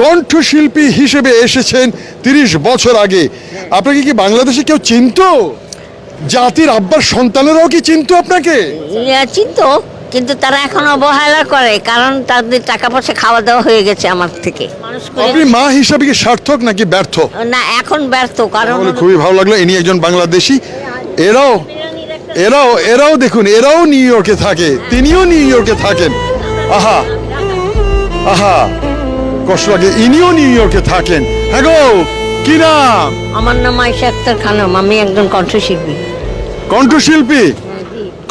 কণ্ঠশিল্পী হিসেবে এসেছেন 30 বছর আগে। আপনাকে কি বাংলাদেশে কেউ চিনতো? জাতির আব্বার সন্তানেরাও কি চিনতো আপনাকে? চিনতো, কিন্তু তারা এখন অবহেলা করে, কারণ তাদের টাকা পয়সা খাওয়া দাওয়া হয়ে গেছে আমার থেকে। মানুষ করে আপনি মা হিসাবে কি সার্থক নাকি ব্যর্থ? না, এখন ব্যর্থ, কারণ তাহলে খুবই ভালো লাগলো, ইনি একজন বাংলাদেশি। এরাও এরাও এরাও দেখুন, এরাও নিউ ইয়র্কে থাকে, তিনিও নিউ ইয়র্কে থাকেন। আহা আহা, কষ্ট লাগে, ইনিও নিউ ইয়র্কে থাকেন। হ্যাঁ গো, কি নাম? আমার নাম আয়েশা আক্তার খানম, আমি একজন কণ্ঠশিল্পী। কণ্ঠশিল্পী?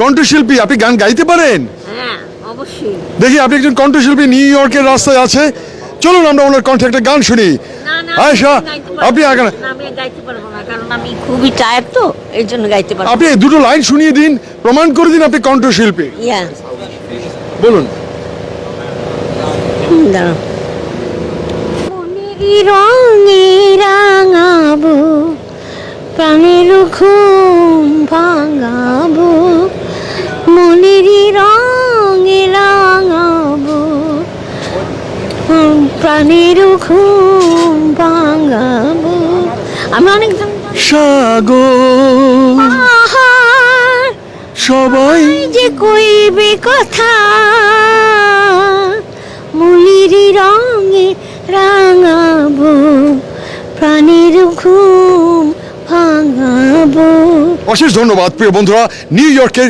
কণ্ঠশিল্পী, আপনি গান গাইতে পারেন? হ্যাঁ, অবশ্যই। দেখি, আপনি একজন কণ্ঠশিল্পী, নিউ ইয়র্কের রাস্তায় আছে, চলুন আমরা ওনার কণ্ঠে একটা গান শুনি। আয়েশা, আপনি আমি গাইতে পারবো না, কারণ আমি খুবই টায়ার্ড, তো এই জন্য গাইতে পারবো। আপনি দুটো লাইন শুনিয়ে দিন, প্রমাণ করে দিন আপনি কণ্ঠশিল্পী। ইয়া, বলুন। দাঁড়াও। মনের রঙে রাঙাবো, প্রাণের ঘুম ভাঙাবো, মনের রঙে রাঙাবো, প্রাণের ঘুম ভাঙাবো। আমি অনেক সাগর সবাই যে কইবে কথা, মনের রঙে রাঙাবো, প্রাণের ঘুম ভাঙাবো। অশেষ ধন্যবাদ প্রিয় বন্ধুরা। নিউ ইয়র্কের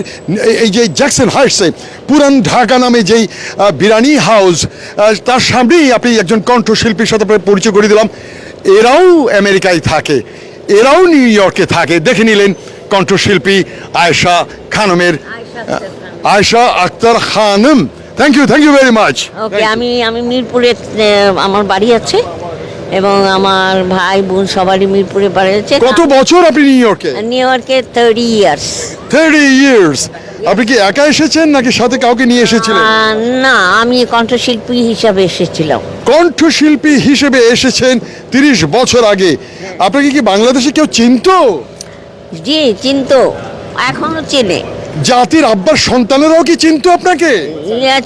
এই যে জ্যাকসন হাইটসে পুরান ঢাকা নামে যেই বিরিয়ানি হাউস, তার সামনেই আপনি একজন কণ্ঠশিল্পীর সাথে পরিচয় করে দিলাম। এরাও আমেরিকায় থাকে, এরাও নিউ ইয়র্কে থাকে। দেখে নিলেন কণ্ঠশিল্পী আয়েশা খানমের, Ayesha Akhtar Khanam. Thank you very much. Okay, আমি মিরপুরে আমার বাড়ি আছে, এবং আমার ভাই বোন সবারই মিরপুরে বাড়ি আছে। কত বছর আপনি নিউ ইয়র্কে? নিউ ইয়র্কে 30 ইয়ার্স। 30 ইয়ার্স। আপনি কি একা এসেছেন নাকি সাথে কাউকে নিয়ে এসেছিলেন? না, আমি কণ্ঠশিল্পী হিসাবে এসেছিলাম। কণ্ঠশিল্পী হিসেবে এসেছেন 30 বছর আগে। আপনাকে কি বাংলাদেশে কেউ চিনতো? জি, চিনতো, এখনো চেনে। জাতির আব্বার সন্তানেরাও কি চিনতো আপনাকে?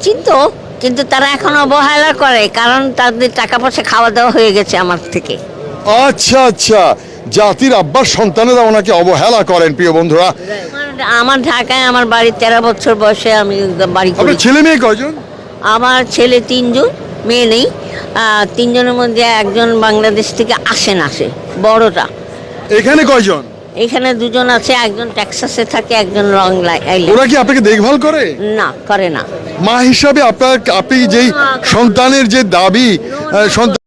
চিনতো, কিন্তু তারা এখন অবহেলা করে, কারণ তাদের টাকা পয়সা খাওয়া দাওয়া হয়ে গেছে আমার থেকে। আচ্ছা আচ্ছা, জাতির আব্বার সন্তানেরা ওনাকে অবহেলা করেন। প্রিয় বন্ধুরা, আমার ঢাকায় আমার বাড়ি, 13 বছর বয়সে আমি বাড়ি করি। আপনার ছেলে মেয়ে কয়জন? আমার ছেলে 3 জন, মেয়ে নেই। 3 জনের মধ্যে একজন বাংলাদেশ থেকে আসে, বড়টা। এখানে কয়জন? এখানে 2 জন আছে, একজন টেক্সাসে থাকে, একজন লং আইল্যান্ড। ওরা কি আপনাকে দেখভাল করে? না, করে না। মা হিসাবে আপনি যেই সন্তানের যে দাবি, সন্তান